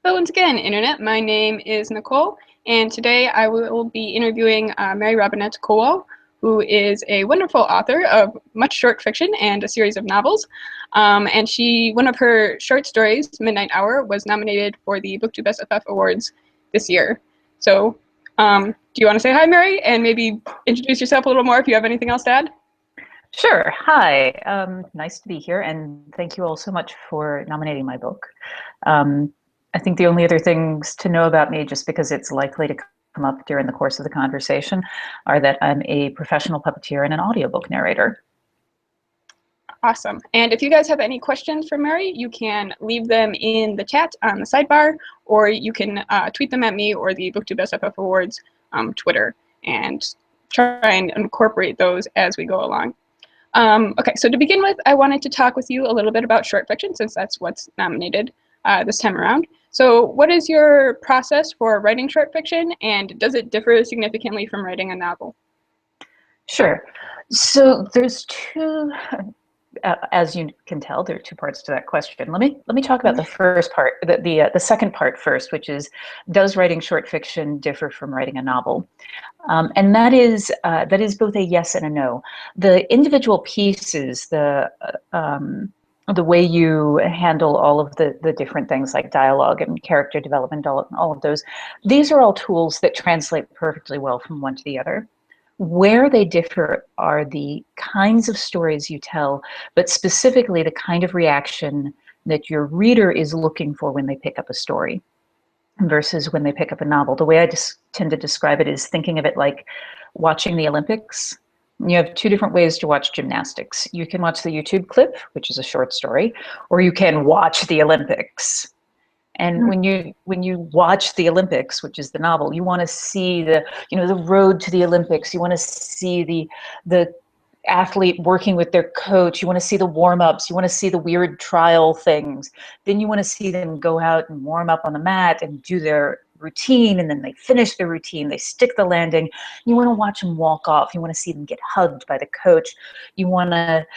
Hello once again, Internet. My name is Nicole, and today I will be interviewing Mary Robinette Kowal, who is a wonderful author of much short fiction and a series of novels. And one of her short stories, Midnight Hour, was nominated for the BooktubeSFF Awards this year. So, do you want to say hi, Mary, and maybe introduce yourself a little more if you have anything else to add? Sure. Hi. Nice to be here, and thank you all so much for nominating my book. I think the only other things to know about me, just because it's likely to come up during the course of the conversation, are that I'm a professional puppeteer and an audiobook narrator. Awesome. And if you guys have any questions for Mary, you can leave them in the chat on the sidebar, or you can tweet them at me or the BooktubeSFF Awards Twitter, and try and incorporate those as we go along. Okay, so to begin with, I wanted to talk with you a little bit about short fiction, since that's what's nominated this time around. So what is your process for writing short fiction, and does it differ significantly from writing a novel? Sure. So there's two, as you can tell, there are two parts to that question. Let me talk about the first part, the second part first, which is, does writing short fiction differ from writing a novel? And that is both a yes and a no. The individual pieces, the way you handle all of the different things like dialogue and character development, all of those, these are all tools that translate perfectly well from one to the other. Where they differ are the kinds of stories you tell, but specifically the kind of reaction that your reader is looking for when they pick up a story versus when they pick up a novel. The way I just tend to describe it is thinking of it like watching the Olympics. You have two different ways to watch gymnastics. You can watch the YouTube clip, which is a short story, or you can watch the Olympics. And when you watch the Olympics, which is the novel, you want to see the road to the Olympics. You want to see the athlete working with their coach. You want to see the warm-ups. You want to see the weird trial things. Then you want to see them go out and warm up on the mat and do their routine, and then they finish their routine. They stick the landing. You want to watch them walk off. You want to see them get hugged by the coach. You want to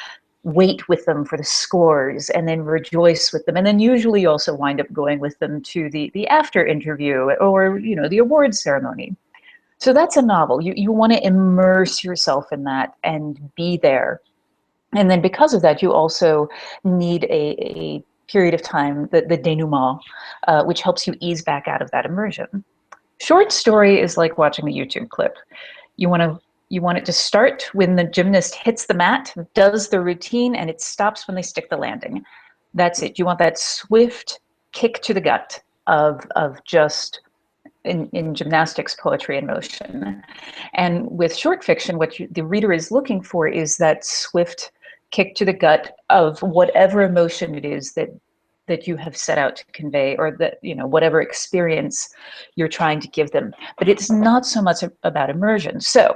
wait with them for the scores and then rejoice with them, and then usually you also wind up going with them to the after interview or the awards ceremony. So that's a novel. You want to immerse yourself in that and be there. And then because of that, you also need a period of time, the denouement, which helps you ease back out of that immersion. Short story is like watching a YouTube clip. You want it to start when the gymnast hits the mat, does the routine, and it stops when they stick the landing. That's it. You want that swift kick to the gut of just in gymnastics, poetry, and motion. And with short fiction, what the reader is looking for is that swift kick to the gut of whatever emotion it is that you have set out to convey, or that whatever experience you're trying to give them. But it's not so much about immersion. So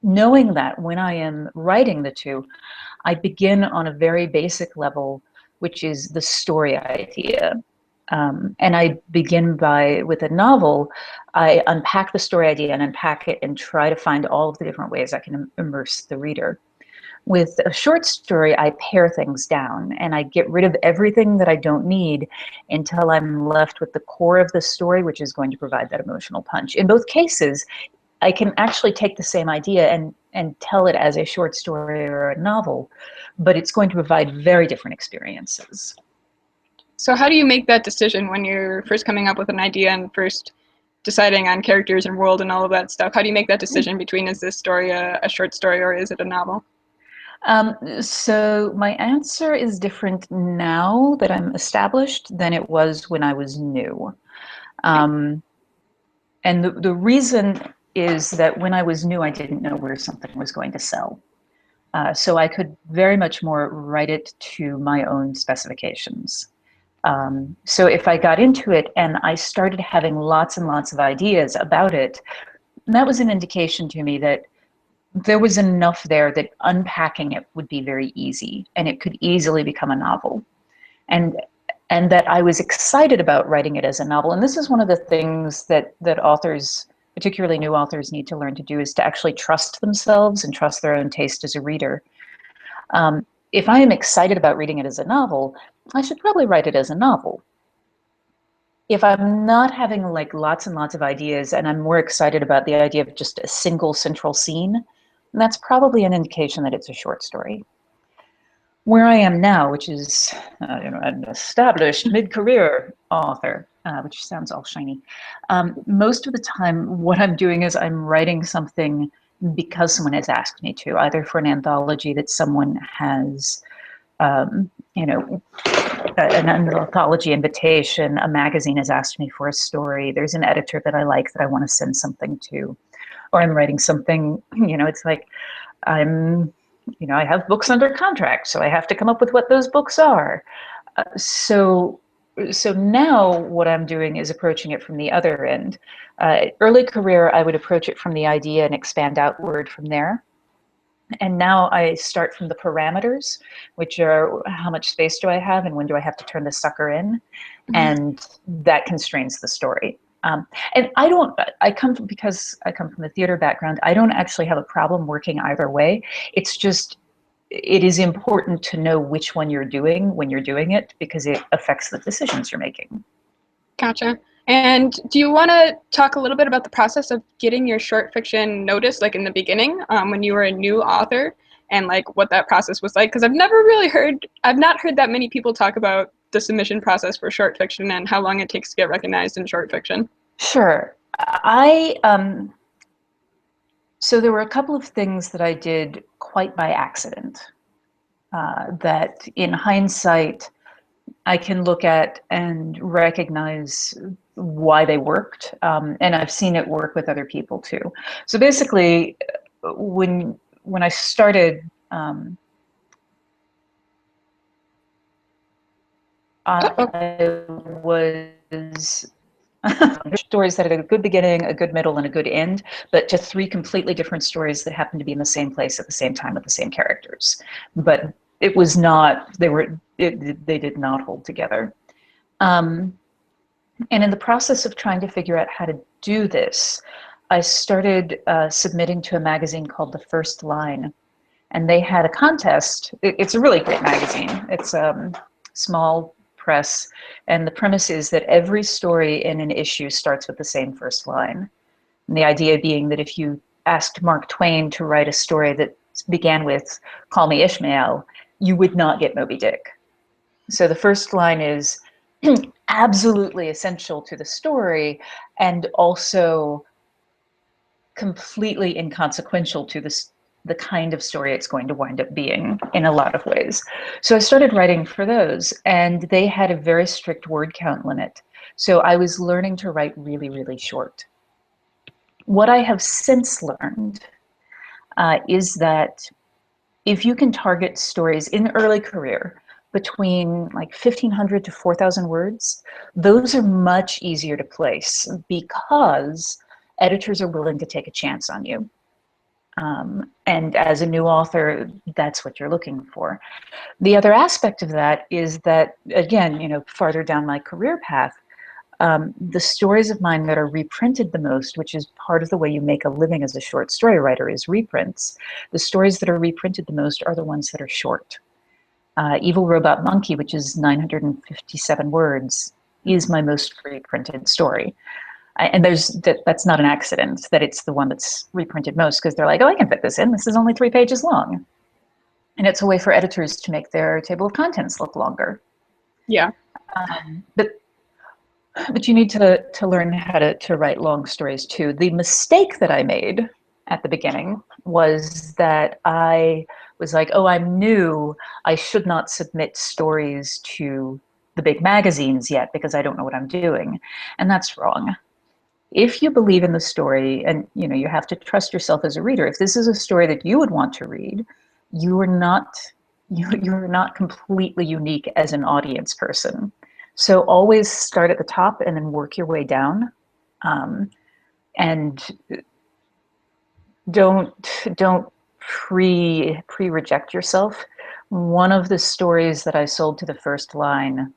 knowing that when I am writing the two, I begin on a very basic level, which is the story idea. And I begin with a novel, I unpack the story idea and unpack it and try to find all of the different ways I can immerse the reader. With a short story, I pare things down and I get rid of everything that I don't need until I'm left with the core of the story, which is going to provide that emotional punch. In both cases, I can actually take the same idea and tell it as a short story or a novel, but it's going to provide very different experiences. So how do you make that decision when you're first coming up with an idea and first deciding on characters and world and all of that stuff? How do you make that decision between, is this story a short story or is it a novel? So my answer is different now that I'm established than it was when I was new. And the reason is that when I was new, I didn't know where something was going to sell. So I could very much more write it to my own specifications. So if I got into it and I started having lots and lots of ideas about it, that was an indication to me that there was enough there that unpacking it would be very easy and it could easily become a novel. And that I was excited about writing it as a novel. And this is one of the things that authors, particularly new authors, need to learn to do, is to actually trust themselves and trust their own taste as a reader. If I am excited about reading it as a novel, I should probably write it as a novel. if I'm not having like lots and lots of ideas and I'm more excited about the idea of just a single central scene, that's probably an indication that it's a short story. Where I am now, which is an established mid-career author, which sounds all shiny, most of the time what I'm doing is I'm writing something because someone has asked me to, either for an anthology that someone has, an anthology invitation, a magazine has asked me for a story, there's an editor that I like that I want to send something to, or I'm writing something, it's like I have books under contract, so I have to come up with what those books are. So now what I'm doing is approaching it from the other end. Early career, I would approach it from the idea and expand outward from there. And now I start from the parameters, which are how much space do I have and when do I have to turn the sucker in? And that constrains the story. And because I come from a theater background, I don't actually have a problem working either way. It's just, it is important to know which one you're doing when you're doing it, because it affects the decisions you're making. Gotcha. And do you want to talk a little bit about the process of getting your short fiction noticed, like in the beginning, when you were a new author, and like what that process was like? Because I've not heard that many people talk about the submission process for short fiction and how long it takes to get recognized in short fiction. Sure. So there were a couple of things that I did quite by accident, that in hindsight, I can look at and recognize why they worked. And I've seen it work with other people too. So basically, when I started, I was stories that had a good beginning, a good middle, and a good end, but to 3 completely different stories that happened to be in the same place at the same time with the same characters. But it was not, they did not hold together. And in the process of trying to figure out how to do this, I started submitting to a magazine called The First Line. And they had a contest. It's a really great magazine. It's small press. And the premise is that every story in an issue starts with the same first line. And the idea being that if you asked Mark Twain to write a story that began with "Call me Ishmael," you would not get Moby Dick. So the first line is absolutely essential to the story and also completely inconsequential to the kind of story it's going to wind up being in a lot of ways. So I started writing for those, and they had a very strict word count limit. So I was learning to write really, really short. What I have since learned is that if you can target stories in early career between like 1,500 to 4,000 words, those are much easier to place because editors are willing to take a chance on you. And as a new author, that's what you're looking for. The other aspect of that is that, again, farther down my career path, the stories of mine that are reprinted the most, which is part of the way you make a living as a short story writer, is reprints. The stories that are reprinted the most are the ones that are short. Evil Robot Monkey, which is 957 words, is my most reprinted story. And that's not an accident that it's the one that's reprinted most, because they're like, oh, I can fit this in. This is only 3 pages long. And it's a way for editors to make their table of contents look longer. Yeah. But you need to learn how to write long stories too. The mistake that I made at the beginning was that I was like, oh, I'm new. I should not submit stories to the big magazines yet because I don't know what I'm doing. And that's wrong. If you believe in the story, and you have to trust yourself as a reader, if this is a story that you would want to read, you're not completely unique as an audience person. So always start at the top and then work your way down, and don't pre-reject yourself. One of the stories that I sold to The First Line,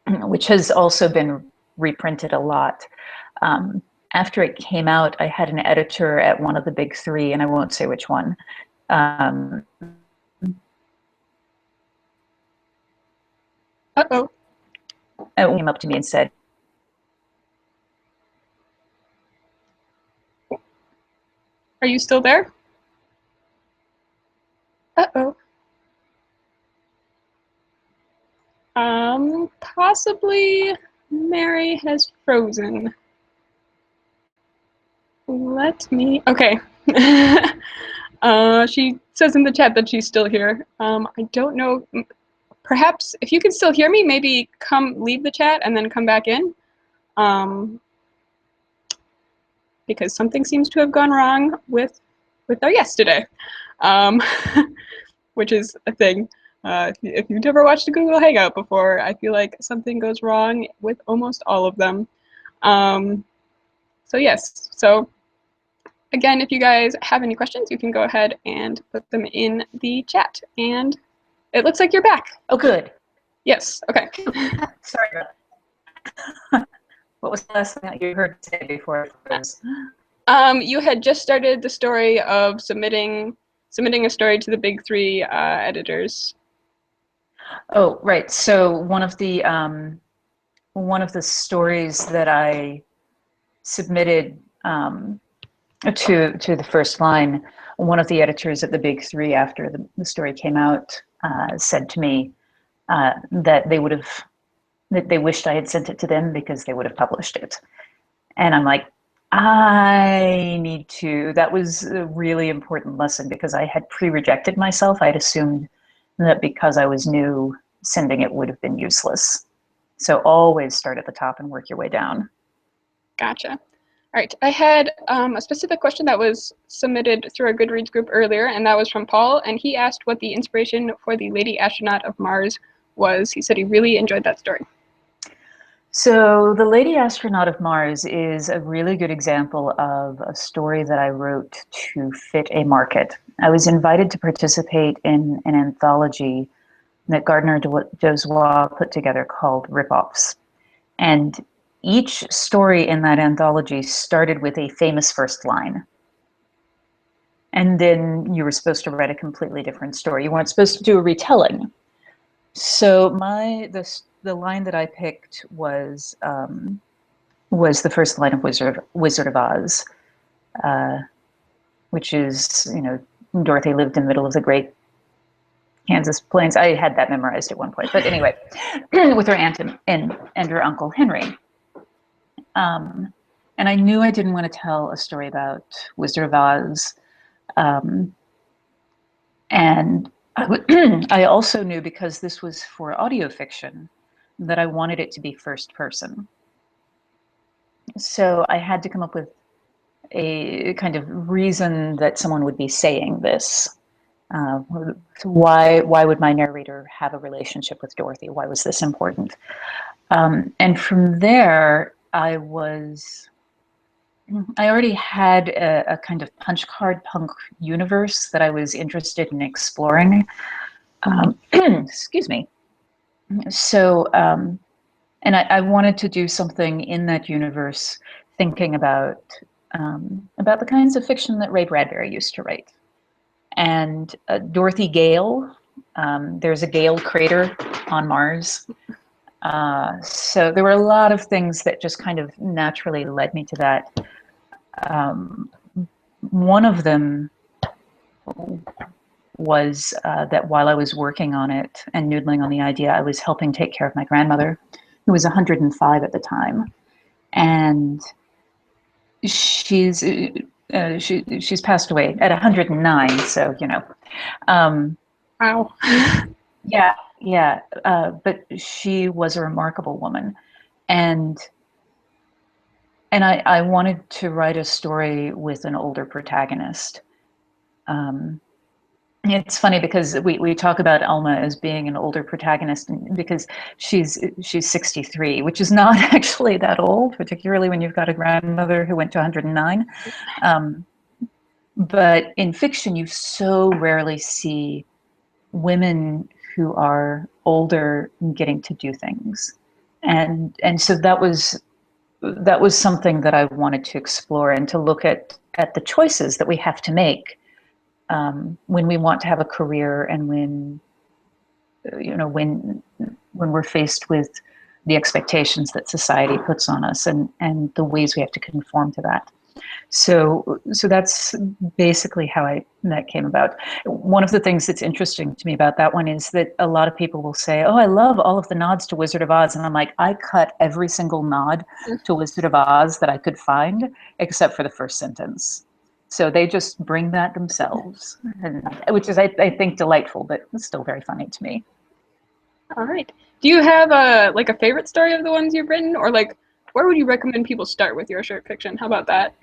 which has also been reprinted a lot, after it came out, I had an editor at one of the big 3, and I won't say which one. Uh-oh. Came up to me and said, Are you still there? Uh-oh. Possibly Mary has frozen. Let me, okay. She says in the chat that she's still here. I don't know, perhaps if you can still hear me, maybe leave the chat and then come back in. Because something seems to have gone wrong with our guest today, which is a thing. If you've never watched a Google Hangout before, I feel like something goes wrong with almost all of them. So yes, so again, if you guys have any questions, you can go ahead and put them in the chat. And it looks like you're back. Oh, good. Yes, okay. Sorry about that. What was the last thing that you heard say before it was? You had just started the story of submitting a story to the big three editors. Oh, right. So one of the stories that I submitted to the first line, one of the editors at the big three, after the story came out, said to me that they wished I had sent it to them because they would have published it. And I'm like, I need to. That was a really important lesson because I had pre-rejected myself. I'd assumed that because I was new, sending it would have been useless. So always start at the top and work your way down. Gotcha. All right, I had a specific question that was submitted through our Goodreads group earlier, and that was from Paul, and he asked what the inspiration for the Lady Astronaut of Mars was. He said he really enjoyed that story. So The Lady Astronaut of Mars is a really good example of a story that I wrote to fit a market. I was invited to participate in an anthology that Gardner Dozois put together called Rip-Offs. And each story in that anthology started with a famous first line. And then you were supposed to write a completely different story. You weren't supposed to do a retelling. So the line that I picked was the first line of Wizard of Oz, which is, Dorothy lived in the middle of the great Kansas plains. I had that memorized at one point, but anyway, with her aunt and her uncle Henry. And I knew I didn't want to tell a story about Wizard of Oz, and I also knew, because this was for audio fiction, that I wanted it to be first person. So I had to come up with a kind of reason that someone would be saying this. Why would my narrator have a relationship with Dorothy? Why was this important? And from there, I already had a kind of punch card punk universe that I was interested in exploring. Excuse me. So, and I wanted to do something in that universe, thinking about the kinds of fiction that Ray Bradbury used to write. And Dorothy Gale, there's a Gale crater on Mars. So there were a lot of things that just kind of naturally led me to that. One of them was that while I was working on it and noodling on the idea, I was helping take care of my grandmother, who was 105 at the time. And she's passed away at 109, so, Wow. Yeah. But she was a remarkable woman. And I wanted to write a story with an older protagonist. It's funny because we talk about Elma as being an older protagonist because she's 63, which is not actually that old, particularly when you've got a grandmother who went to 109. But in fiction, you so rarely see women who are older getting to do things, and so that was something that I wanted to explore, and to look at the choices that we have to make when we want to have a career, and when we're faced with the expectations that society puts on us, and the ways we have to conform to that. So that's basically how that came about. One of the things that's interesting to me about that one is that a lot of people will say, "Oh, I love all of the nods to Wizard of Oz," and I'm like, I cut every single nod to Wizard of Oz that I could find, except for the first sentence. So they just bring that themselves, and, which is, I think, delightful, but it's still very funny to me. All right. Do you have a favorite story of the ones you've written, or like where would you recommend people start with your short fiction? How about that?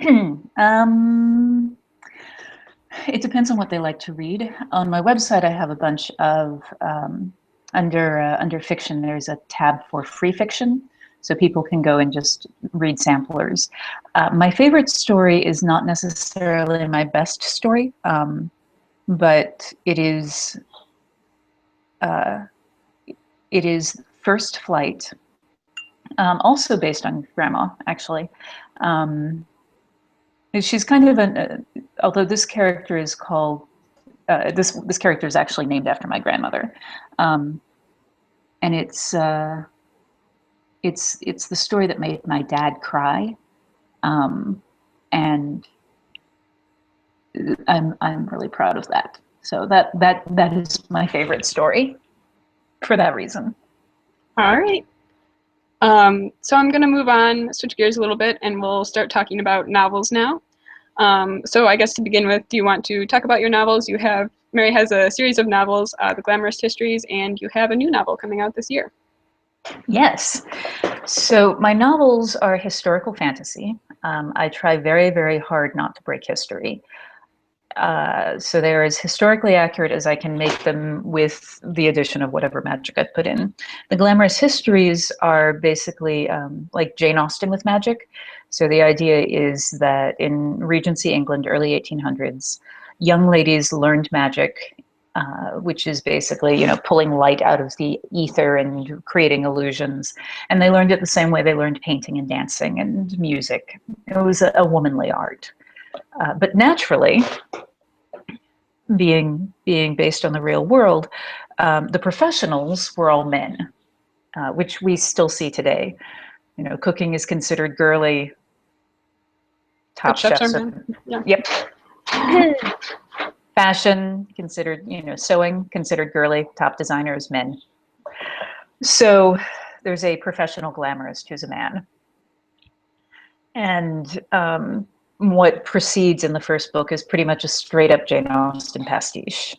It depends on what they like to read. On my website, I have a bunch of under fiction. There's a tab for free fiction, so people can go and just read samplers. My favorite story is not necessarily my best story, but it is First Flight. Also based on Grandma, actually. She's kind of although this character is called, this character is actually named after my grandmother. And it's the story that made my dad cry. And I'm really proud of that. So that is my favorite story for that reason. All right. So I'm going to move on, switch gears a little bit, and we'll start talking about novels now. So I guess to begin with, do you want to talk about your novels? Mary has a series of novels, The Glamorous Histories, and you have a new novel coming out this year. Yes. So my novels are historical fantasy. I try very, very hard not to break history. So they're as historically accurate as I can make them with the addition of whatever magic I put in. The Glamorous Histories are basically like Jane Austen with magic. So the idea is that in Regency England, early 1800s, young ladies learned magic, which is basically, pulling light out of the ether and creating illusions. And they learned it the same way they learned painting and dancing and music. It was a womanly art. But naturally, being based on the real world, the professionals were all men, which we still see today. Cooking is considered girly. Top chefs are men. Yeah. Yep. Fashion considered, sewing considered girly. Top designers men. So there's a professional glamorist who's a man, and what precedes in the first book is pretty much a straight up Jane Austen pastiche.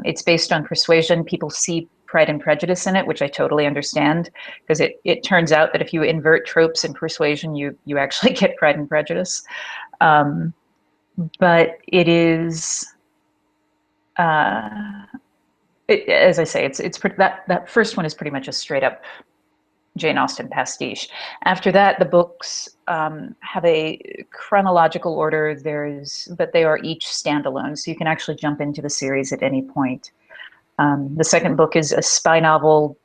It's based on persuasion. People see Pride and Prejudice in it, which I totally understand, because it turns out that if you invert tropes in persuasion, you actually get Pride and Prejudice. But it is, as I say, it's that first one is pretty much a straight up Jane Austen pastiche. After that, the books have a chronological order. But they are each standalone, so you can actually jump into the series at any point. The second book is a spy novel,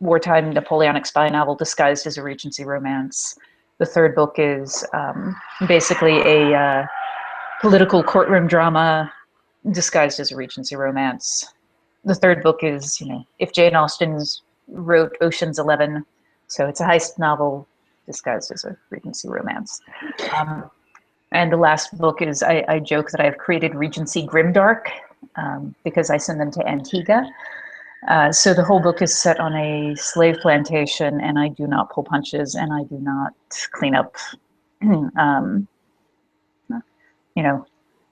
wartime Napoleonic spy novel disguised as a Regency romance. The third book is basically a political courtroom drama disguised as a Regency romance. The third book is, if Jane Austen wrote Ocean's 11, so it's a heist novel disguised as a Regency romance. And the last book is, I joke that I have created Regency Grimdark because I send them to Antigua. So the whole book is set on a slave plantation, and I do not pull punches, and I do not clean up.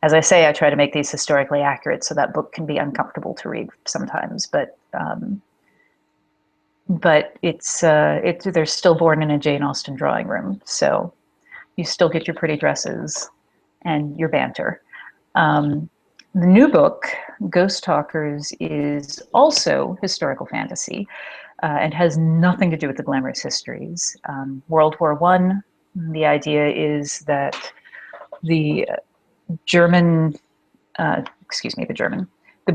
As I say, I try to make these historically accurate, so that book can be uncomfortable to read sometimes. But it's they're still born in a Jane Austen drawing room, so you still get your pretty dresses and your banter. The new book, Ghost Talkers, is also historical fantasy and has nothing to do with the Glamorous Histories. World War I, the idea is that the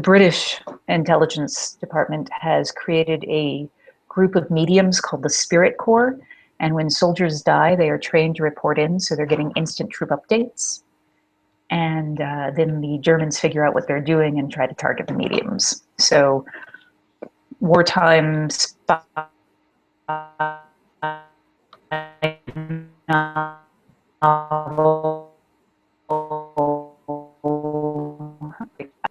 British intelligence department has created a group of mediums called the Spirit Corps. And when soldiers die, they are trained to report in, so they're getting instant troop updates. And then the Germans figure out what they're doing and try to target the mediums. So wartime spy novel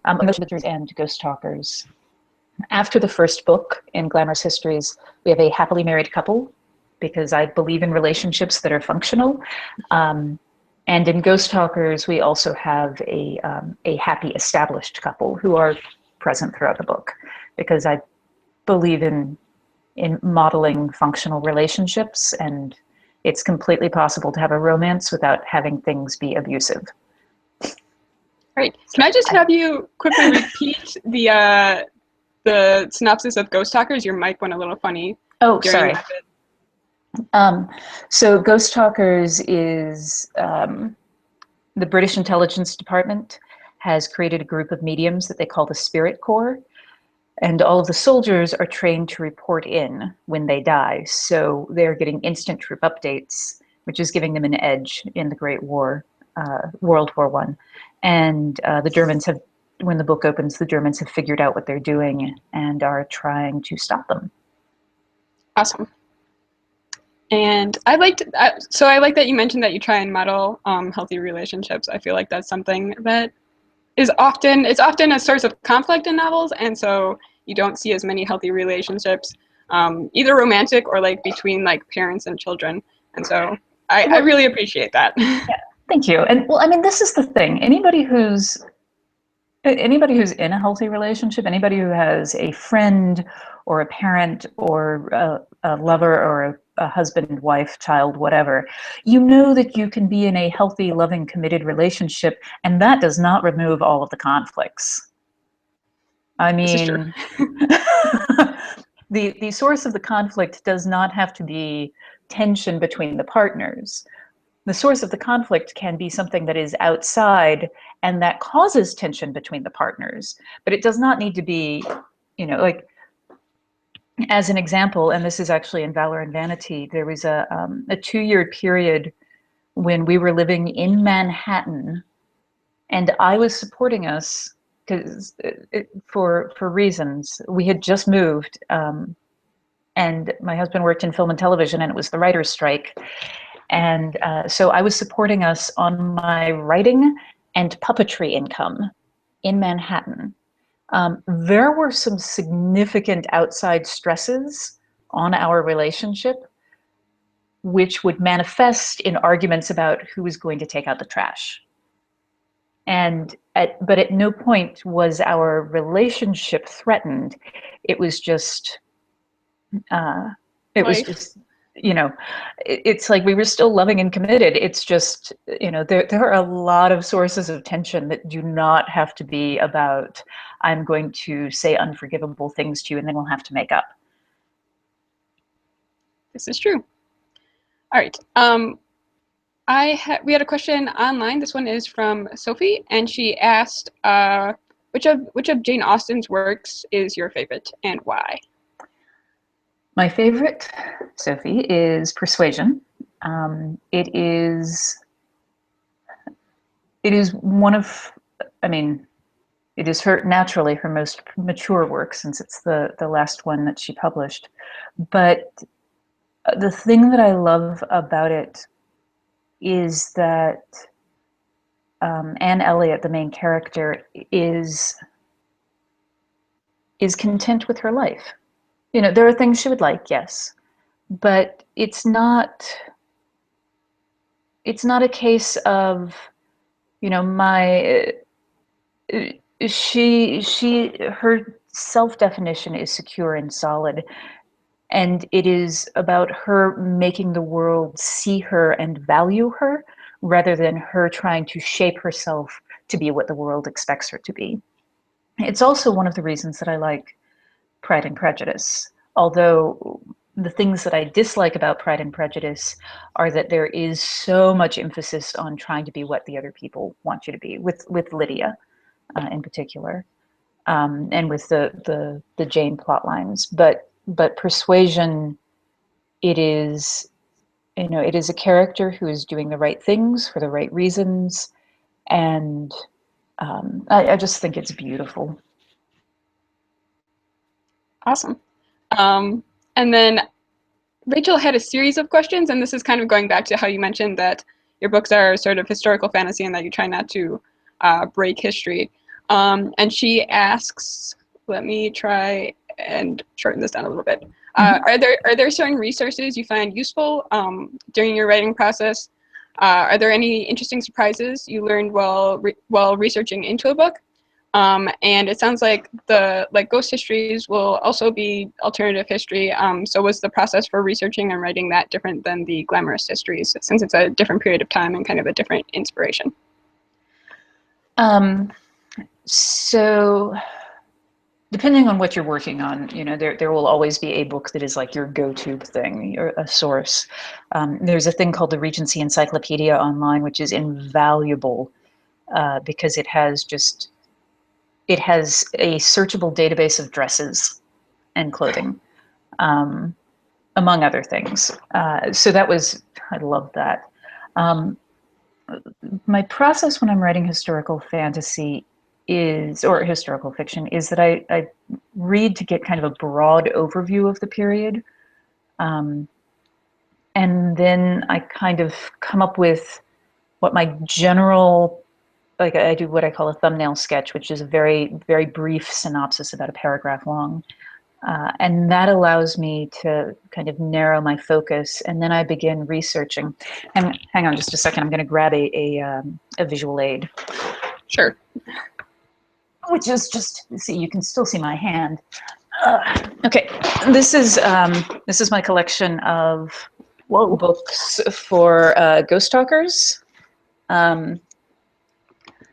Emotion and Ghost Talkers. After the first book in Glamorous Histories, we have a happily married couple, because I believe in relationships that are functional. And in Ghost Talkers, we also have a happy established couple who are present throughout the book, because I believe in modeling functional relationships, and it's completely possible to have a romance without having things be abusive. Right. Can I just have you quickly repeat the synopsis of Ghost Talkers? Your mic went a little funny. Oh, sorry. So Ghost Talkers is the British Intelligence Department has created a group of mediums that they call the Spirit Corps, and all of the soldiers are trained to report in when they die. So they're getting instant troop updates, which is giving them an edge in the Great War, World War I. And the Germans have, when the book opens, the Germans have figured out what they're doing and are trying to stop them. Awesome. And I like that you mentioned that you try and model healthy relationships. I feel like that's something that is often a source of conflict in novels, and so you don't see as many healthy relationships, either romantic or like between like parents and children. And so I really appreciate that. Yeah, thank you. And well, I mean, this is the thing. Anybody who's in a healthy relationship, anybody who has a friend or a parent or a lover or a husband, wife, child, whatever, you know that you can be in a healthy, loving, committed relationship, and that does not remove all of the conflicts. I mean, the source of the conflict does not have to be tension between the partners. The source of the conflict can be something that is outside and that causes tension between the partners, but it does not need to be, you know, like, as an example, and this is actually in Valor and Vanity, there was a 2-year period when we were living in Manhattan, and I was supporting us because for reasons. We had just moved, and my husband worked in film and television, and it was the writer's strike. And so I was supporting us on my writing and puppetry income in Manhattan. There were some significant outside stresses on our relationship, which would manifest in arguments about who was going to take out the trash. But at no point was our relationship threatened. It was just, you know, it's like we were still loving and committed. It's just, you know, there are a lot of sources of tension that do not have to be about, I'm going to say unforgivable things to you and then we'll have to make up. This is true. All right. We had a question online. This one is from Sophie, and she asked, which of Jane Austen's works is your favorite and why? My favorite, Sophie, is Persuasion. It is one of, I mean, it is naturally her most mature work, since it's the last one that she published. But the thing that I love about it is that Anne Elliot, the main character, is content with her life. You know, there are things she would like, yes, but it's not a case of, you know, her self-definition is secure and solid, and it is about her making the world see her and value her, rather than her trying to shape herself to be what the world expects her to be. It's also one of the reasons that I like Pride and Prejudice, although the things that I dislike about Pride and Prejudice are that there is so much emphasis on trying to be what the other people want you to be, with Lydia in particular, and with the Jane plot lines. But Persuasion, it is, you know, it is a character who is doing the right things for the right reasons, and I just think it's beautiful. Awesome. And then Rachel had a series of questions, and this is kind of going back to how you mentioned that your books are sort of historical fantasy and that you try not to break history. And she asks, let me try and shorten this down a little bit. Are there certain resources you find useful during your writing process? Are there any interesting surprises you learned while researching into a book? And it sounds like ghost histories will also be alternative history. So was the process for researching and writing that different than the glamorous histories, since it's a different period of time and kind of a different inspiration? So depending on what you're working on, you know, there will always be a book that is like your go-to thing, or a source. There's a thing called the Regency Encyclopedia online, which is invaluable because it has a searchable database of dresses and clothing, among other things. So I love that. My process when I'm writing historical fantasy or historical fiction is that I read to get kind of a broad overview of the period. And then I kind of come up with what my general, like I do what I call a thumbnail sketch, which is a very, very brief synopsis, about a paragraph long. And that allows me to kind of narrow my focus, and then I begin researching. And hang on just a second, I'm going to grab a visual aid. Sure. Which is just, see, you can still see my hand. Okay, this is my collection of books for ghost talkers.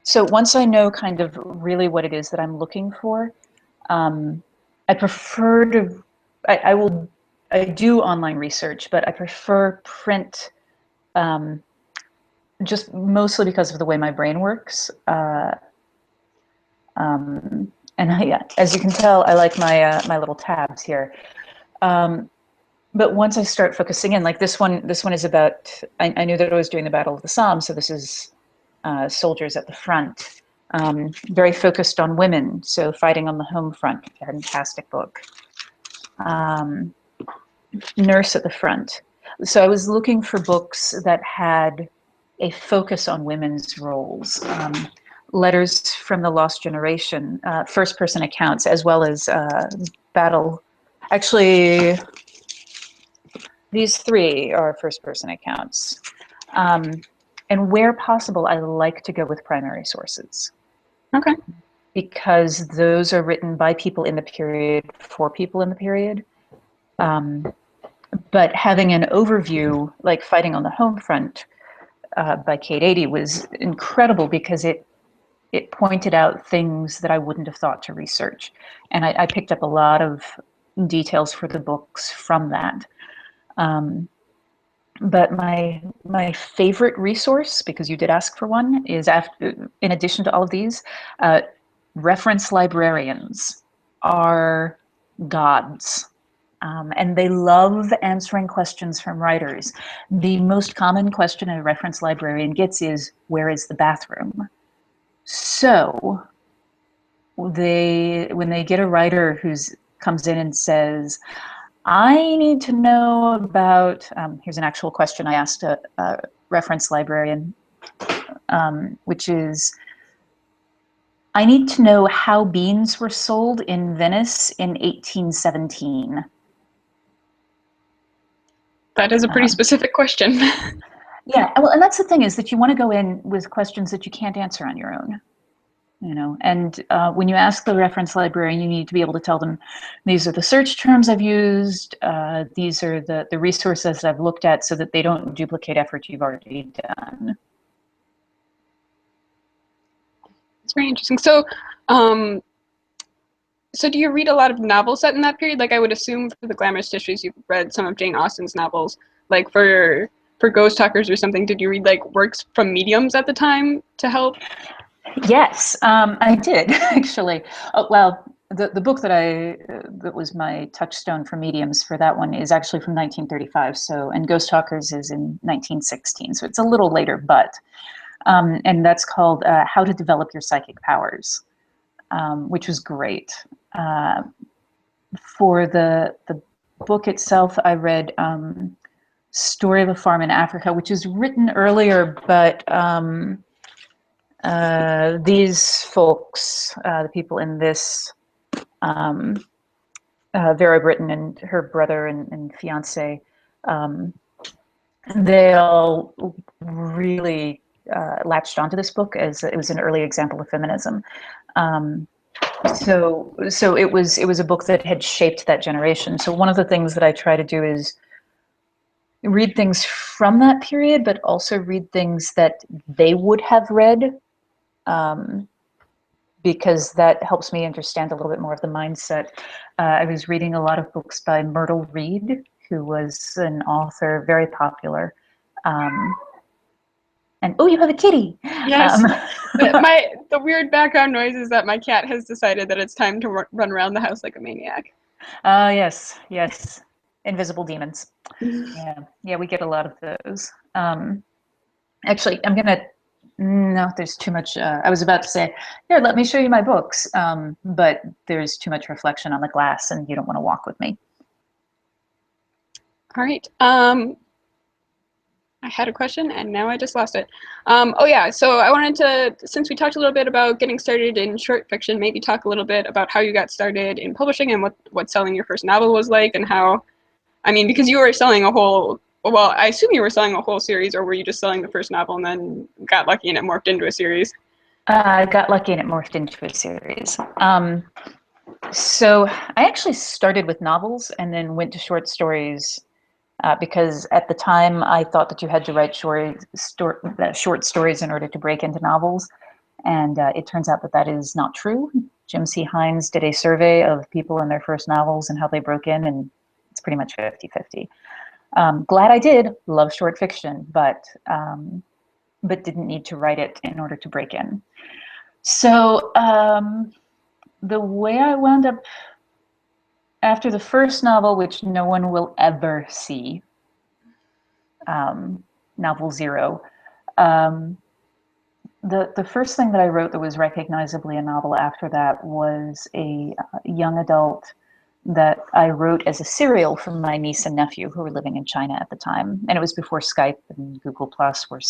So once I know kind of really what it is that I'm looking for, I prefer to, I do online research, but I prefer print, just mostly because of the way my brain works. And as you can tell, I like my little tabs here. But once I start focusing in, like this one is about, I knew that I was doing the Battle of the Somme, so this is soldiers at the front. Very focused on women, so fighting on the home front, fantastic book. Nurse at the front. So I was looking for books that had a focus on women's roles. Letters from the Lost Generation, first-person accounts, as well as battle. Actually, these three are first-person accounts. And where possible, I like to go with primary sources. Okay. Because those are written by people in the period, for people in the period. But having an overview, like Fighting on the Home Front by Kate Adie, was incredible because it pointed out things that I wouldn't have thought to research. And I picked up a lot of details for the books from that. But my favorite resource, because you did ask for one, is, in addition to all of these, reference librarians are gods. And they love answering questions from writers. The most common question a reference librarian gets is, where is the bathroom? So when they get a writer who comes in and says, I need to know about, here's an actual question I asked a reference librarian, which is, I need to know how beans were sold in Venice in 1817. That is a pretty specific question. Yeah, well, and that's the thing, is that you want to go in with questions that you can't answer on your own. You know, and when you ask the reference librarian, you need to be able to tell them, these are the search terms I've used, these are the resources I've looked at, so that they don't duplicate effort you've already done. It's very interesting. So, so do you read a lot of novels set in that period? Like, I would assume for the glamorous histories, you've read some of Jane Austen's novels. Like for Ghost Talkers or something, did you read like works from mediums at the time to help? Yes, I did actually. Oh, well, the book that was my touchstone for mediums for that one is actually from 1935. So, and Ghost Talkers is in 1916. So it's a little later, but and that's called How to Develop Your Psychic Powers, which was great. For the book itself, I read Story of a Farm in Africa, which is written earlier, but These folks, the people in this, Vera Britton and her brother and fiance, they all really latched onto this book as it was an early example of feminism. So it was a book that had shaped that generation. So one of the things that I try to do is read things from that period, but also read things that they would have read, because that helps me understand a little bit more of the mindset. I was reading a lot of books by Myrtle Reed, who was an author, very popular. And oh, you have a kitty. Yes. The weird background noise is that my cat has decided that it's time to run around the house like a maniac. Yes. Invisible demons. Yeah, we get a lot of those. Actually, I'm gonna. No, there's too much. I was about to say, here, let me show you my books, but there's too much reflection on the glass, and you don't want to walk with me. All right. I had a question and now I just lost it. Oh yeah, so I wanted to, since we talked a little bit about getting started in short fiction, maybe talk a little bit about how you got started in publishing and what selling your first novel was like, and how, I mean, because you were selling a whole, well, I assume you were selling a whole series, or were you just selling the first novel and then got lucky and it morphed into a series? I got lucky and it morphed into a series. So I actually started with novels and then went to short stories. Because at the time I thought that you had to write short stories in order to break into novels. And it turns out that that is not true. Jim C. Hines did a survey of people in their first novels and how they broke in, and it's pretty much 50-50. Glad I did. Love short fiction, but didn't need to write it in order to break in. So the way I wound up after the first novel, which no one will ever see, novel 0, the first thing that I wrote that was recognizably a novel after that was a young adult that I wrote as a serial for my niece and nephew who were living in China at the time. And it was before Skype and Google Plus were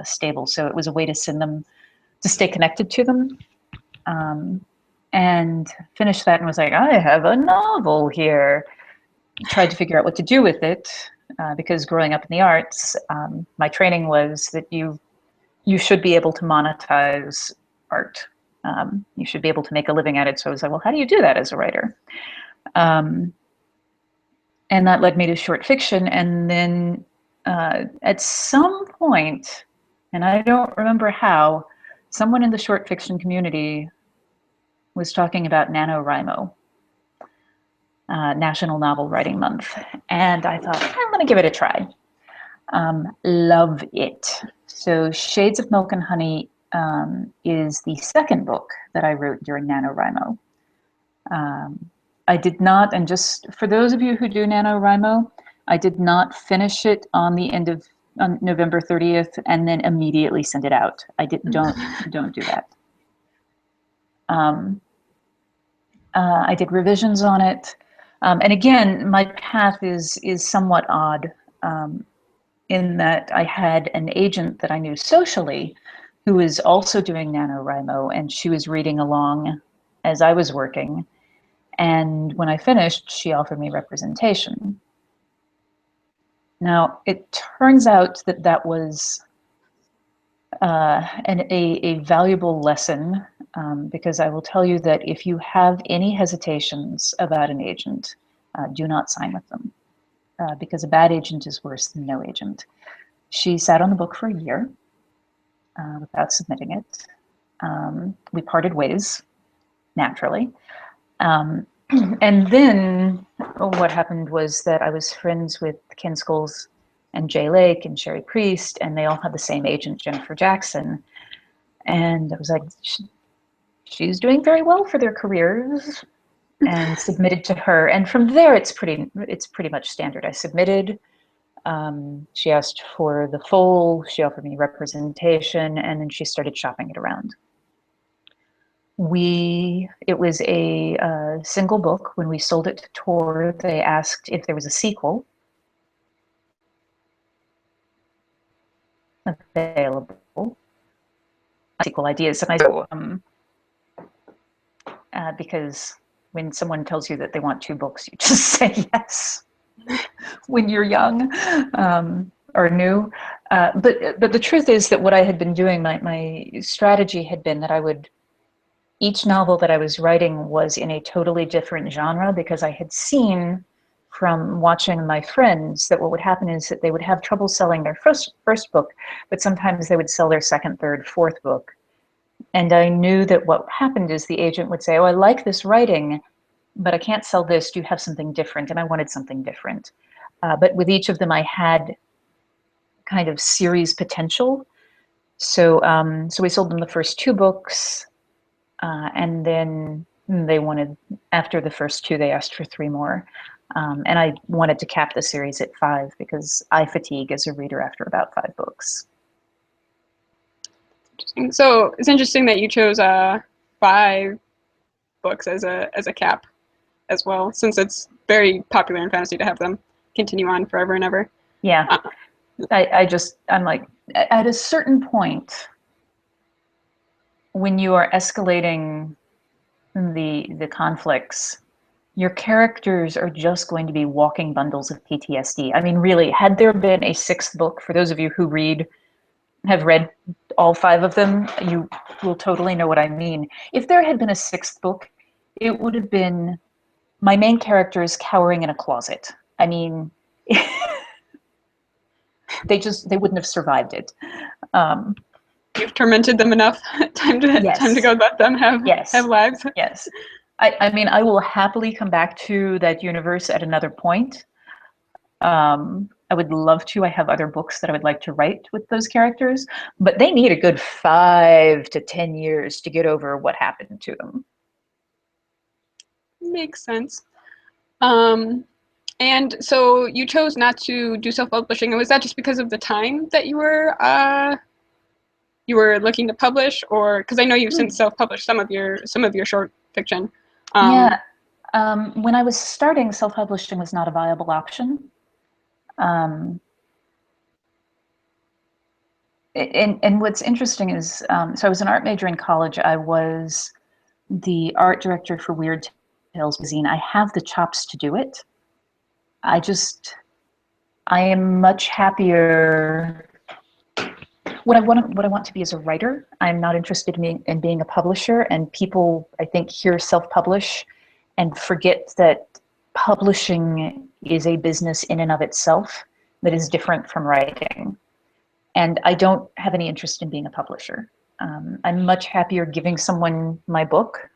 stable. So it was a way to send them, to stay connected to them. And finished that and was like, I have a novel here. Tried to figure out what to do with it, because growing up in the arts, my training was that you should be able to monetize art. You should be able to make a living at it. So I was like, well, how do you do that as a writer? And that led me to short fiction. And then at some point, and I don't remember how, someone in the short fiction community was talking about NaNoWriMo, National Novel Writing Month. And I thought, I'm going to give it a try. Love it. So Shades of Milk and Honey is the second book that I wrote during NaNoWriMo. I did not, and just for those of you who do NaNoWriMo, I did not finish it on the end of on November 30th and then immediately send it out. Don't do that. I did revisions on it. And again, my path is somewhat odd, in that I had an agent that I knew socially who was also doing NaNoWriMo, and she was reading along as I was working. And when I finished, she offered me representation. Now, it turns out that that was a valuable lesson, because I will tell you that if you have any hesitations about an agent, do not sign with them, because a bad agent is worse than no agent. She sat on the book for a year without submitting it. We parted ways, naturally. And then what happened was that I was friends with Ken Scholes and Jay Lake and Sherry Priest, and they all had the same agent, Jennifer Jackson. And I was like, she's doing very well for their careers, and submitted to her. And from there, it's pretty much standard. I submitted. She asked for the full, she offered me representation, and then she started shopping it around. It was a single book. When we sold it to Tor, they asked if there was a sequel available. sequel ideas. And because when someone tells you that they want 2 books, you just say yes when you're young or new. But the truth is that what I had been doing, my strategy had been that each novel that I was writing was in a totally different genre, because I had seen from watching my friends that what would happen is that they would have trouble selling their first book, but sometimes they would sell their second, third, fourth book. And I knew that what happened is the agent would say, oh, I like this writing, but I can't sell this. Do you have something different? And I wanted something different. But with each of them, I had kind of series potential. So we sold them the first 2 books, and then they wanted, after the first 2, they asked for 3 more. And I wanted to cap the series at 5 because I fatigue as a reader after about 5 books. Interesting. So it's interesting that you chose 5 books as a cap as well, since it's very popular in fantasy to have them continue on forever and ever. Yeah. I'm like, at a certain point, when you are escalating the conflicts, your characters are just going to be walking bundles of PTSD. I mean, really, had there been a 6th book, for those of you who have read all 5 of them, you will totally know what I mean. If there had been a 6th book, it would have been my main characters cowering in a closet. I mean, they wouldn't have survived it. You've tormented them enough. Time to go let them have lives. Yes. I mean, I will happily come back to that universe at another point. I would love to. I have other books that I would like to write with those characters, but they need a good 5 to 10 years to get over what happened to them. Makes sense. And so you chose not to do self-publishing, and was that just because of the time that you were looking to publish, or because I know you've since self-published some of your short fiction? Yeah. When I was starting, self-publishing was not a viable option. And what's interesting is, so I was an art major in college. I was the art director for Weird Tales magazine. I have the chops to do it. I am much happier. What I want to be is a writer. I'm not interested in being a publisher. And people, I think, hear self-publish and forget that publishing is a business in and of itself that is different from writing. And I don't have any interest in being a publisher. I'm much happier giving someone my book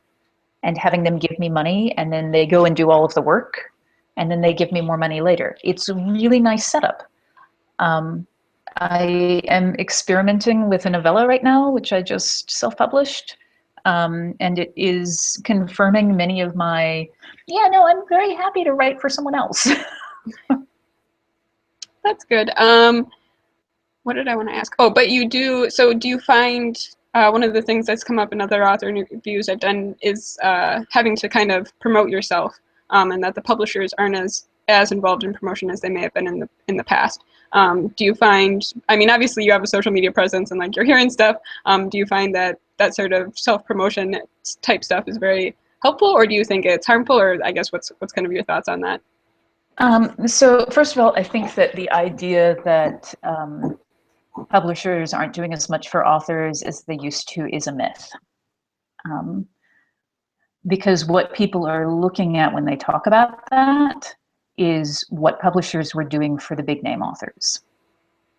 and having them give me money, and then they go and do all of the work, and then they give me more money later. It's a really nice setup. I am experimenting with a novella right now, which I just self-published. And it is confirming many of my, I'm very happy to write for someone else. That's good. What did I want to ask? Oh, but do you find one of the things that's come up in other author interviews I've done is having to kind of promote yourself, and that the publishers aren't as involved in promotion as they may have been in the past. Do you find, I mean, obviously you have a social media presence and like you're hearing stuff. Do you find that sort of self-promotion type stuff is very helpful, or do you think it's harmful, or I guess what's kind of your thoughts on that? So first of all, I think that the idea that publishers aren't doing as much for authors as they used to is a myth. Because what people are looking at when they talk about that is what publishers were doing for the big name authors.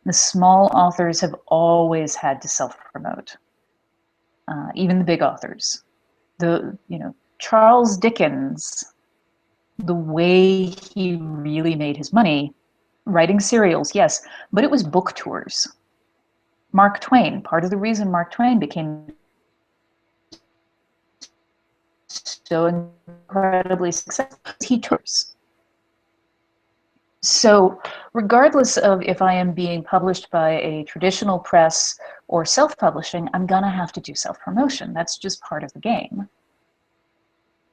The small authors have always had to self-promote, even the big authors. Charles Dickens, the way he really made his money, writing serials, yes, but it was book tours. Mark Twain, part of the reason Mark Twain became so incredibly successful, he tours. So regardless of if I am being published by a traditional press or self-publishing, I'm gonna have to do self-promotion. That's just part of the game.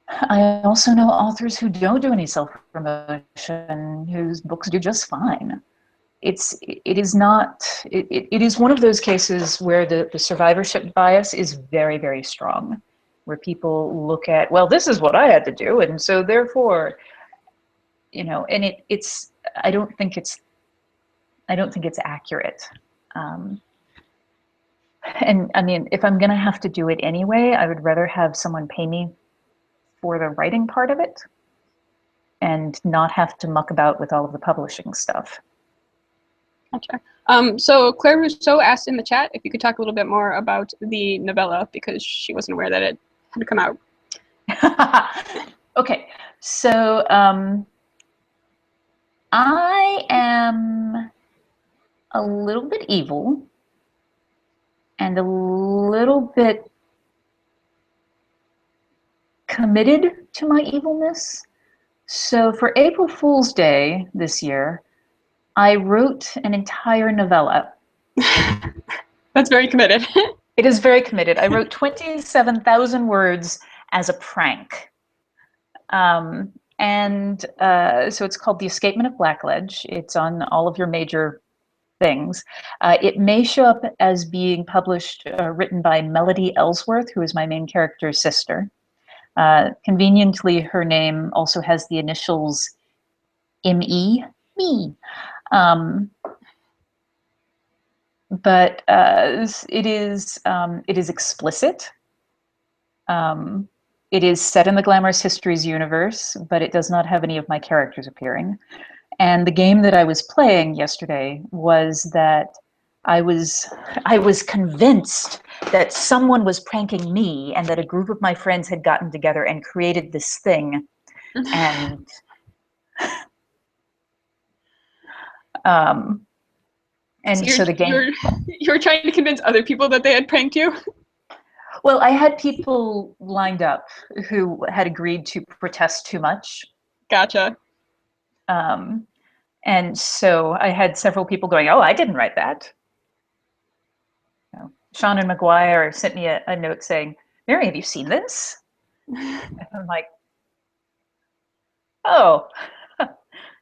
I also know authors who don't do any self-promotion, whose books do just fine. it is not, it is one of those cases where the survivorship bias is very, very strong, where people look at, well, this is what I had to do, and so therefore, you know, and it's, I don't think it's accurate. And I mean, if I'm gonna have to do it anyway, I would rather have someone pay me for the writing part of it and not have to muck about with all of the publishing stuff. Gotcha. So Claire Rousseau asked in the chat if you could talk a little bit more about the novella, because she wasn't aware that it had come out. Okay, so I am a little bit evil and a little bit committed to my evilness. So for April Fool's Day this year, I wrote an entire novella. That's very committed. It is very committed. I wrote 27,000 words as a prank. So it's called The Escapement of Blackledge. It's on all of your major things. It may show up as being published, written by Melody Ellsworth, who is my main character's sister. Conveniently, her name also has the initials M-E, me. But it is explicit. It is set in the Glamorous Histories universe, but it does not have any of my characters appearing. And the game that I was playing yesterday was that I was convinced that someone was pranking me and that a group of my friends had gotten together and created this thing. And so the game... You're trying to convince other people that they had pranked you? Well, I had people lined up who had agreed to protest too much. Gotcha. And so I had several people going, oh, I didn't write that. You know, Shannon McGuire sent me a note saying, Mary, have you seen this? And I'm like, oh,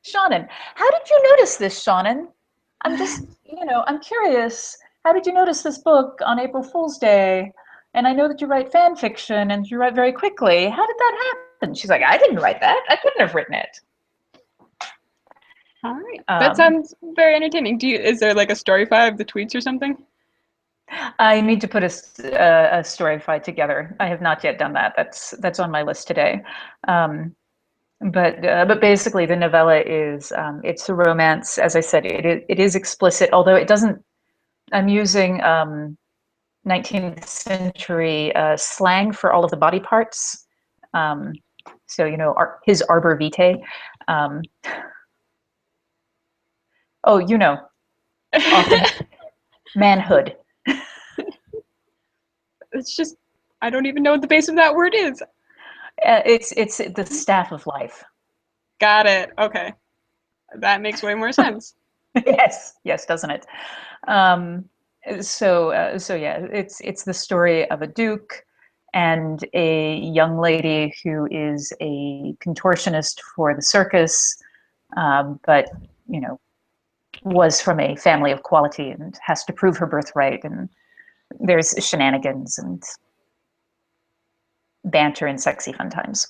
Shannon, how did you notice this, Shannon? I'm just, you know, I'm curious. How did you notice this book on April Fool's Day? And I know that you write fan fiction and you write very quickly. How did that happen? She's like, I didn't write that. I couldn't have written it. All right. That sounds very entertaining. Is there like a Storyfy of the tweets or something? I need to put a Storyfy together. I have not yet done that. That's on my list today. But basically, the novella is it's a romance. As I said, it is explicit, although it doesn't. I'm using 19th century slang for all of the body parts. So you know, his arbor vitae. Oh, you know, often manhood. It's just, I don't even know what the base of that word is. It's the staff of life. Got it. Okay, that makes way more sense. yes, doesn't it? So yeah, it's the story of a duke and a young lady who is a contortionist for the circus, but you know, was from a family of quality and has to prove her birthright, and there's shenanigans and banter and sexy fun times.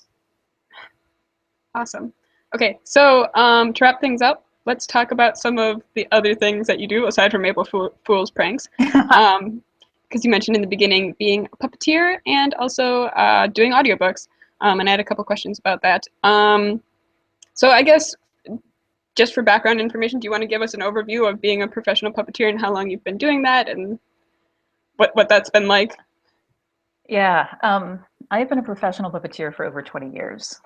Awesome. Okay, so to wrap things up, let's talk about some of the other things that you do aside from April Fool's pranks. Because you mentioned in the beginning being a puppeteer and also doing audiobooks. And I had a couple questions about that. So I guess just for background information, do you want to give us an overview of being a professional puppeteer and how long you've been doing that and what that's been like? Yeah, I've been a professional puppeteer for over 20 years.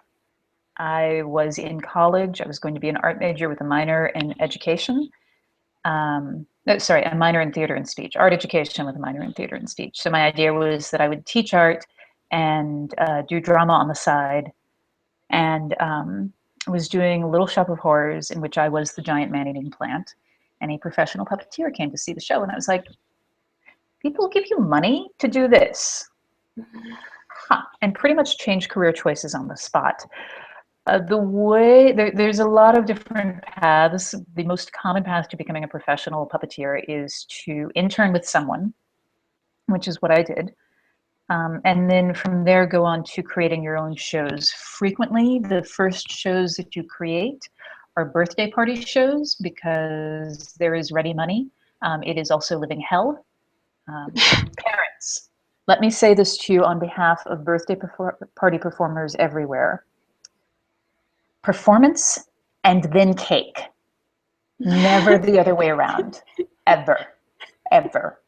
I was in college. I was going to be an art major with a minor in education. No, sorry, a minor in theater and speech. Art education with a minor in theater and speech. So my idea was that I would teach art and do drama on the side. And I was doing Little Shop of Horrors, in which I was the giant man-eating plant. And a professional puppeteer came to see the show. And I was like, people give you money to do this? Huh. And pretty much changed career choices on the spot. The way there's a lot of different paths. The most common path to becoming a professional puppeteer is to intern with someone, which is what I did. And then from there, go on to creating your own shows. Frequently, the first shows that you create are birthday party shows because there is ready money. It is also living hell. Parents, let me say this to you on behalf of birthday party performers everywhere. Performance and then cake. Never the other way around. Ever. Ever.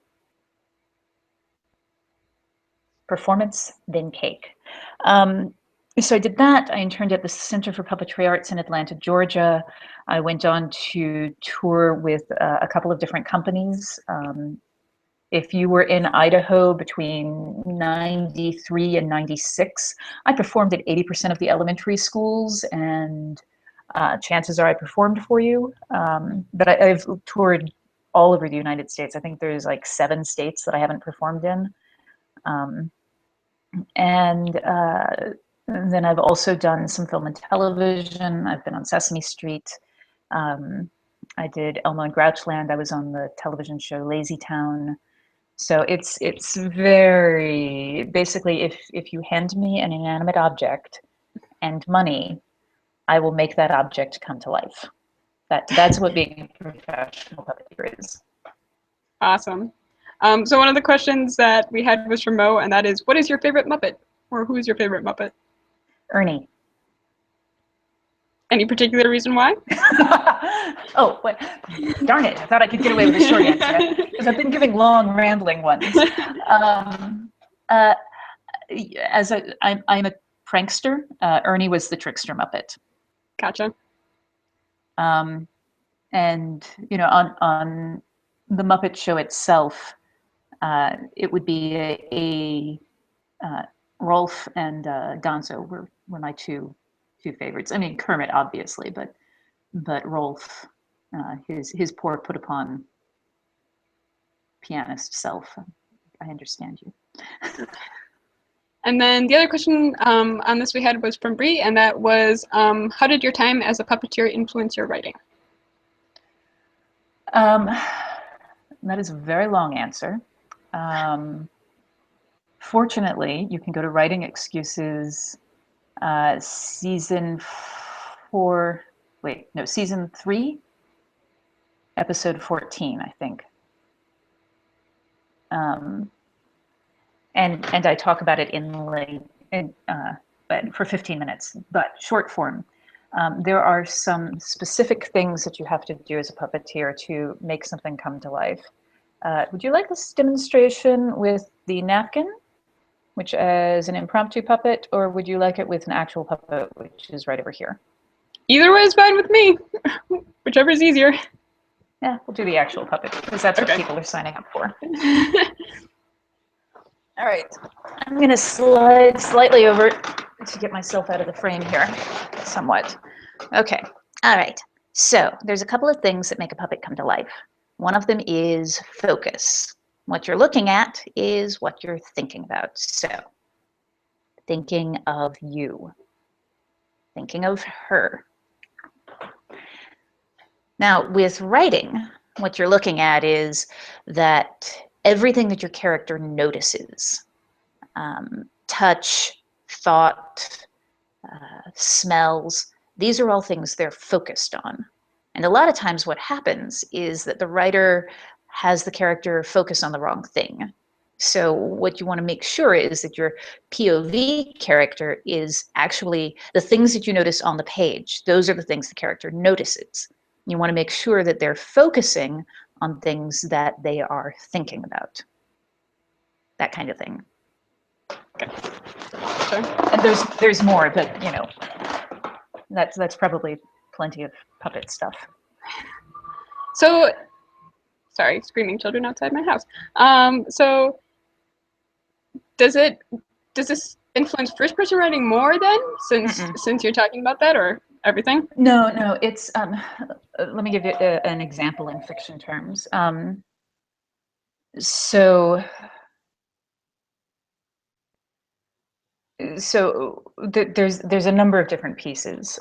Performance, then cake. So I did that. I interned at the Center for Puppetry Arts in Atlanta, Georgia. I went on to tour with a couple of different companies. If you were in Idaho between 93 and 96, I performed at 80% of the elementary schools, and chances are I performed for you. But I've toured all over the United States. I think there's like 7 states that I haven't performed in. And then I've also done some film and television. I've been on Sesame Street. I did Elmo and Grouchland. I was on the television show Lazy Town. So it's very, basically, if you hand me an inanimate object and money, I will make that object come to life. That's what being a professional puppeteer is. Awesome. So one of the questions that we had was from Mo, and that is, what is your favorite Muppet? Or who is your favorite Muppet? Ernie. Any particular reason why? Oh, what? Darn it. I thought I could get away with a short answer because I've been giving long, rambling ones. I'm a prankster. Ernie was the trickster Muppet. Gotcha. And, you know, on the Muppet Show itself, it would be Rolf and Gonzo were my two favorites. I mean, Kermit obviously, but Rolf, his poor put upon pianist self. I understand you. And then the other question on this we had was from Bree, and that was, how did your time as a puppeteer influence your writing? That is a very long answer. Fortunately, you can go to Writing Excuses season 3, episode 14, I think. And I talk about it but for 15 minutes, but short form. There are some specific things that you have to do as a puppeteer to make something come to life. Would you like this demonstration with the napkin, which is an impromptu puppet, or would you like it with an actual puppet, which is right over here? Either way is fine with me. Whichever is easier. Yeah, we'll do the actual puppet because that's what people are signing up for. All right, I'm gonna slide slightly over to get myself out of the frame here, somewhat. Okay, all right. So there's a couple of things that make a puppet come to life. One of them is focus. What you're looking at is what you're thinking about. So thinking of you, thinking of her. Now with writing, what you're looking at is that everything that your character notices, touch, thought, smells, these are all things they're focused on. And a lot of times what happens is that the writer has the character focus on the wrong thing. So what you want to make sure is that your POV character is actually the things that you notice on the page. Those are the things the character notices. You want to make sure that they're focusing on things that they are thinking about. That kind of thing. Okay. Sure. And there's more, but you know, that's probably plenty of puppet stuff. So, sorry, screaming children outside my house. So does this influence first person writing more then, since you're talking about that, or everything? No, it's let me give you an example in fiction terms. So So there's a number of different pieces.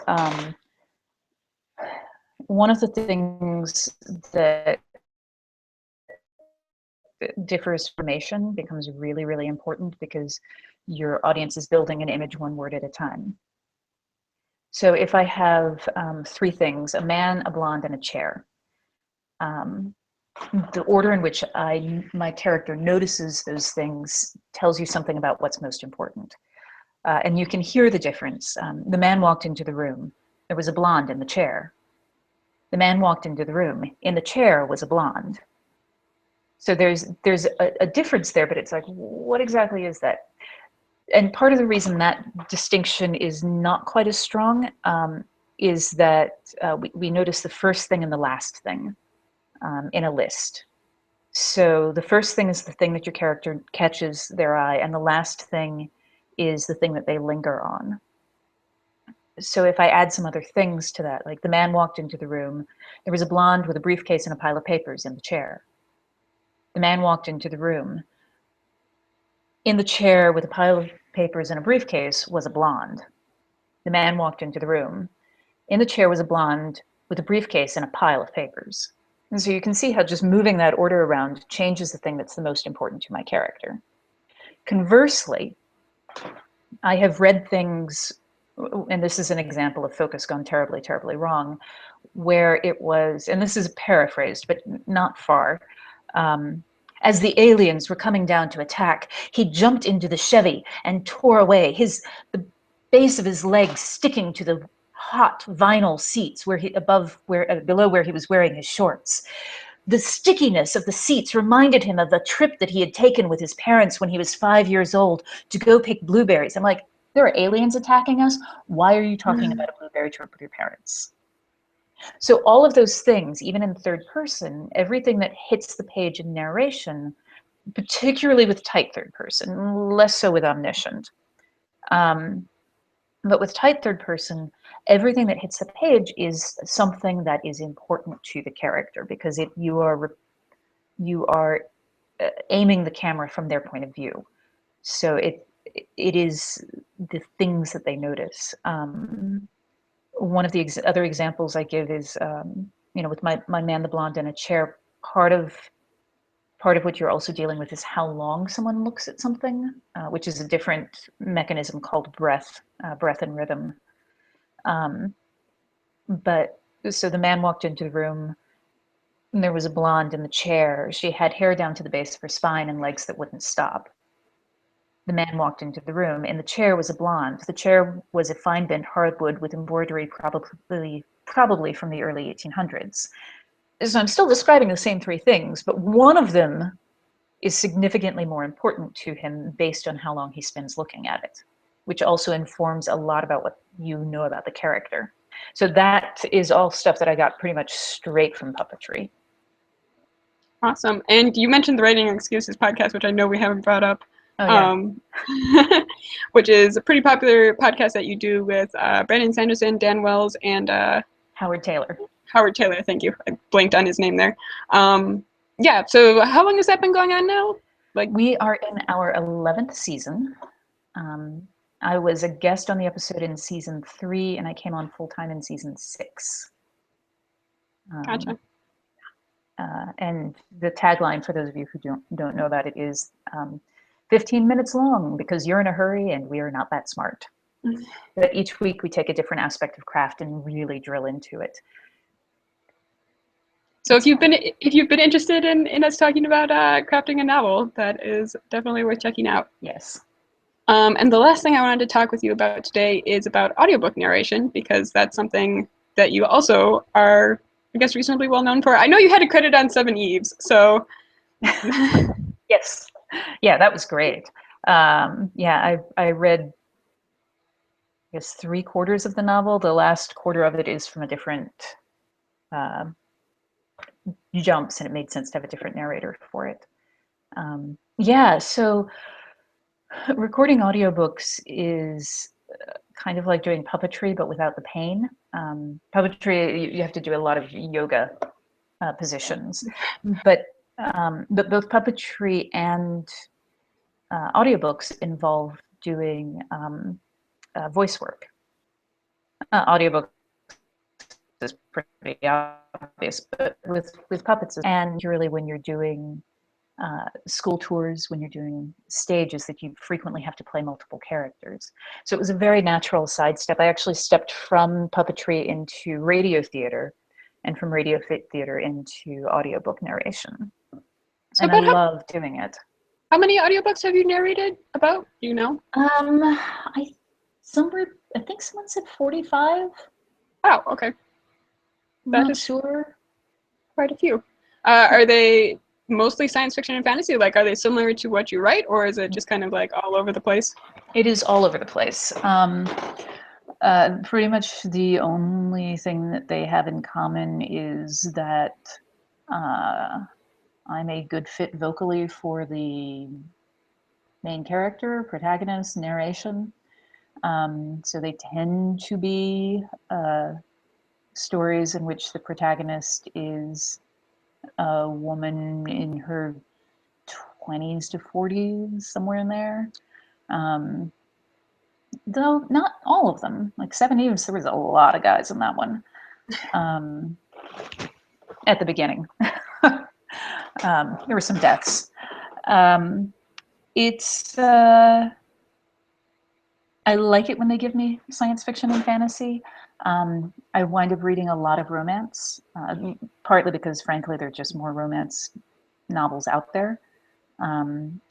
One of the things that differs from animation becomes really, really important because your audience is building an image one word at a time. So if I have three things, a man, a blonde, and a chair, the order in which my character notices those things tells you something about what's most important. And you can hear the difference. The man walked into the room. There was a blonde in the chair. The man walked into the room. In the chair was a blonde. So there's a difference there, but it's like, what exactly is that? And part of the reason that distinction is not quite as strong is that we notice the first thing and the last thing in a list. So the first thing is the thing that your character catches their eye, and the last thing is the thing that they linger on. So if I add some other things to that, like the man walked into the room, there was a blonde with a briefcase and a pile of papers in the chair. The man walked into the room. In the chair with a pile of papers and a briefcase was a blonde. The man walked into the room. In the chair was a blonde with a briefcase and a pile of papers. And so you can see how just moving that order around changes the thing that's the most important to my character. Conversely, I have read things, and this is an example of focus gone terribly, terribly wrong, where it was, and this is paraphrased, but not far, as the aliens were coming down to attack, he jumped into the Chevy and tore away, the base of his leg sticking to the hot vinyl seats below where he was wearing his shorts. The stickiness of the seats reminded him of a trip that he had taken with his parents when he was 5 years old to go pick blueberries. I'm like, there are aliens attacking us? Why are you talking about a blueberry trip with your parents? So all of those things, even in third person, everything that hits the page in narration, particularly with tight third person, less so with omniscient, but with tight third person, everything that hits the page is something that is important to the character because you are aiming the camera from their point of view. So it is the things that they notice. One of the other examples I give is, with my man, the blonde in a chair, part of what you're also dealing with is how long someone looks at something, which is a different mechanism called breath and rhythm. But so the man walked into the room, and there was a blonde in the chair. She had hair down to the base of her spine and legs that wouldn't stop. The man walked into the room. In the chair was a blonde. The chair was a fine bent hardwood with embroidery probably from the early 1800s. So I'm still describing the same three things, but one of them is significantly more important to him based on how long he spends looking at it, which also informs a lot about what you know about the character. So that is all stuff that I got pretty much straight from Puppetry. Awesome. And you mentioned the Writing Excuses podcast, which I know we haven't brought up. Oh, yeah. Which is a pretty popular podcast that you do with Brandon Sanderson, Dan Wells, and Howard Taylor. Howard Taylor, thank you. I blanked on his name there. Yeah, so how long has that been going on now? We are in our 11th season. I was a guest on the episode in season 3, and I came on full-time in season 6. Gotcha. And the tagline, for those of you who don't know that, it is 15 minutes long because you're in a hurry and we are not that smart. But each week we take a different aspect of craft and really drill into it. So if you've been interested in us talking about crafting a novel, that is definitely worth checking out. Yes. And the last thing I wanted to talk with you about today is about audiobook narration, because that's something that you also are, I guess, reasonably well known for. I know you had a credit on Seven Eves, so. Yes. Yeah, that was great. Yeah, I read, I guess, 3/4 of the novel. The last quarter of it is from a different jumps, and it made sense to have a different narrator for it. Yeah, so recording audiobooks is kind of like doing puppetry, but without the pain. Puppetry, you have to do a lot of yoga positions, but both puppetry and audiobooks involve doing voice work. Audiobook is pretty obvious, but with puppets, and really when you're doing school tours, when you're doing stages, that you frequently have to play multiple characters. So it was a very natural sidestep. I actually stepped from puppetry into radio theater, and from radio theater into audiobook narration. So and I love doing it. How many audiobooks have you narrated about? Do you know? I think someone said 45. Wow, okay. That is sure. Quite a few. Are they mostly science fiction and fantasy? Like, are they similar to what you write, or is it just kind of like all over the place? It is all over the place. Pretty much the only thing that they have in common is that I'm a good fit vocally for the main character, protagonist, narration. So they tend to be stories in which the protagonist is a woman in her 20s to 40s, somewhere in there. Though not all of them. Like 7 Eves, there was a lot of guys in that one at the beginning. There were some deaths. I like it when they give me science fiction and fantasy. I wind up reading a lot of romance, partly because, frankly, there are just more romance novels out there.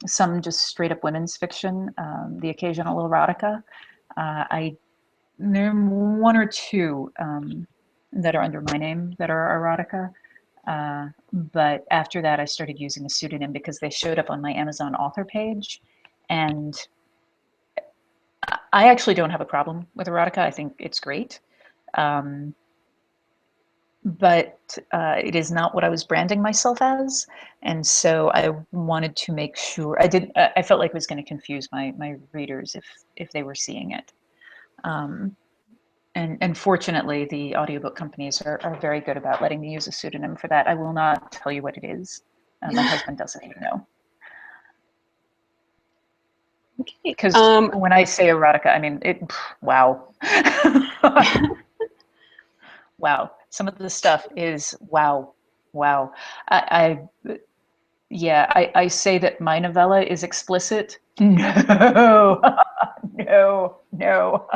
Some just straight up women's fiction, the occasional erotica. There are 1 or 2 that are under my name that are erotica. But after that, I started using a pseudonym because they showed up on my Amazon author page. And I actually don't have a problem with erotica. I think it's great. But it is not what I was branding myself as. And so I wanted to make sure I felt like it was going to confuse my readers if they were seeing it. And fortunately, the audiobook companies are very good about letting me use a pseudonym for that. I will not tell you what it is. My husband doesn't even know. Okay. Because when I say erotica, I mean, wow. Wow. Some of the stuff is wow. I say that my novella is explicit. No, no,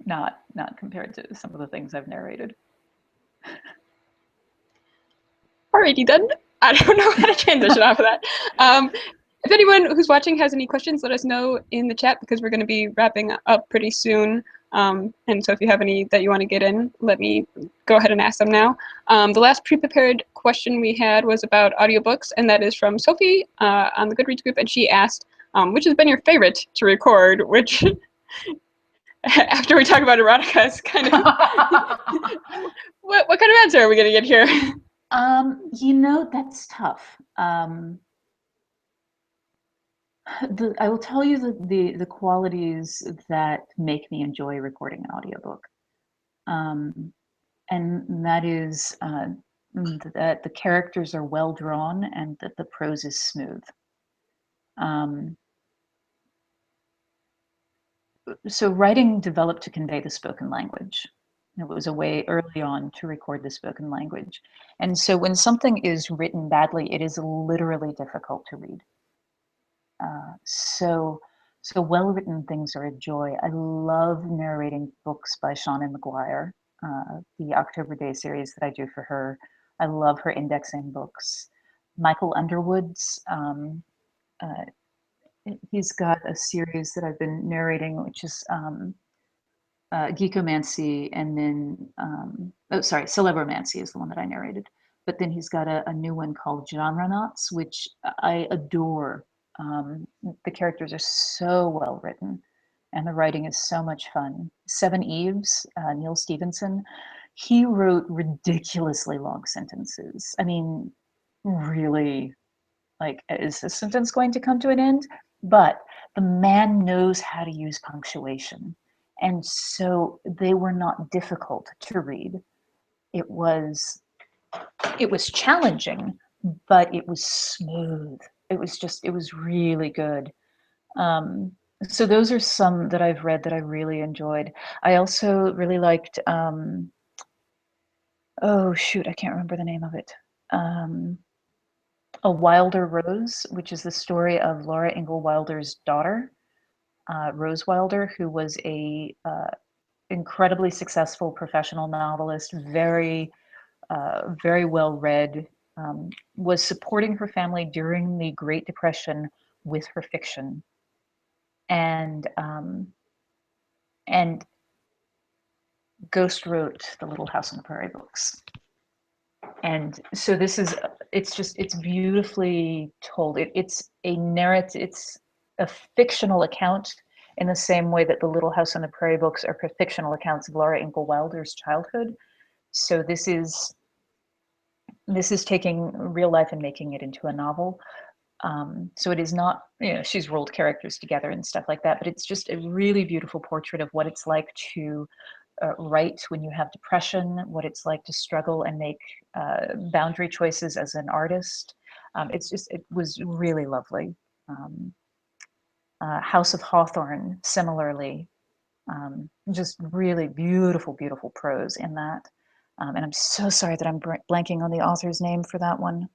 not compared to some of the things I've narrated. Alrighty then. I don't know how to transition off of that. If anyone who's watching has any questions, let us know in the chat because we're going to be wrapping up pretty soon. And so if you have any that you want to get in, let me go ahead and ask them now. The last pre-prepared question we had was about audiobooks, and that is from Sophie on the Goodreads group, and she asked, which has been your favorite to record, which after we talk about erotica is kind of what kind of answer are we going to get here? That's tough. I will tell you the qualities that make me enjoy recording an audiobook. And that is that the characters are well drawn and that the prose is smooth. So writing developed to convey the spoken language. It was a way early on to record the spoken language. And so when something is written badly, it is literally difficult to read. So well-written things are a joy. I love narrating books by Shauna McGuire, the October Day series that I do for her. I love her indexing books. Michael Underwood's, he's got a series that I've been narrating, which is Geekomancy, and then, Celebromancy is the one that I narrated. But then he's got a new one called Genrenauts, which I adore. The characters are so well written and the writing is so much fun. 7 Eves, Neil Stevenson, he wrote ridiculously long sentences. I mean, really, like, is this sentence going to come to an end? But the man knows how to use punctuation. And so they were not difficult to read. It was challenging, but it was smooth. It was really good. So those are some that I've read that I really enjoyed. I also really liked, oh shoot, I can't remember the name of it. A Wilder Rose, which is the story of Laura Ingalls Wilder's daughter, Rose Wilder, who was a incredibly successful professional novelist, very well read, was supporting her family during the Great Depression with her fiction, and Ghost wrote the Little House on the Prairie books. And so this is, it's beautifully told. It's a narrative, it's a fictional account in the same way that the Little House on the Prairie books are fictional accounts of Laura Ingalls Wilder's childhood. So this is taking real life and making it into a novel. So it is not, she's rolled characters together and stuff like that, but it's just a really beautiful portrait of what it's like to write when you have depression, what it's like to struggle and make boundary choices as an artist. It was really lovely. House of Hawthorne, similarly, just really beautiful, beautiful prose in that. And I'm so sorry that I'm blanking on the author's name for that one,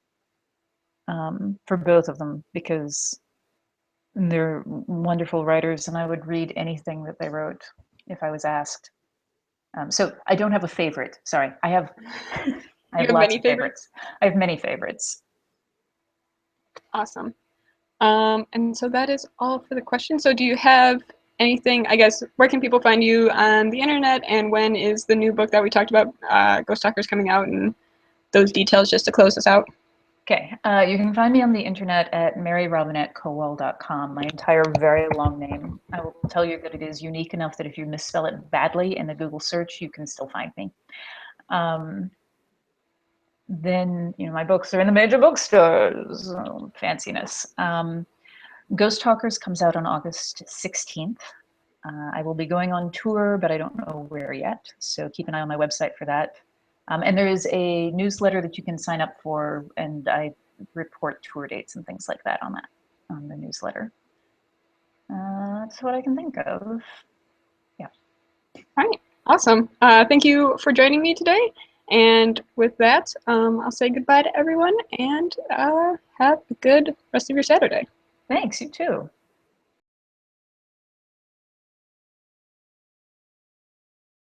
for both of them, because they're wonderful writers and I would read anything that they wrote if I was asked. So I don't have a favorite. Sorry, I have lots of favorites. I have many favorites. Awesome. And so that is all for the questions. So do you have anything, I guess, where can people find you on the internet, and when is the new book that we talked about, Ghost Talkers, coming out, and those details just to close us out? Okay, you can find me on the internet at maryrobinettekowal.com, my entire very long name. I will tell you that it is unique enough that if you misspell it badly in the Google search, you can still find me. Then, my books are in the major bookstores. Oh, fanciness. Ghost Talkers comes out on August 16th. I will be going on tour, but I don't know where yet, so keep an eye on my website for that. And there is a newsletter that you can sign up for, and I report tour dates and things like that on the newsletter. That's what I can think of. Yeah. All right, awesome. Thank you for joining me today. And with that, I'll say goodbye to everyone, and have a good rest of your Saturday. Thanks, you too.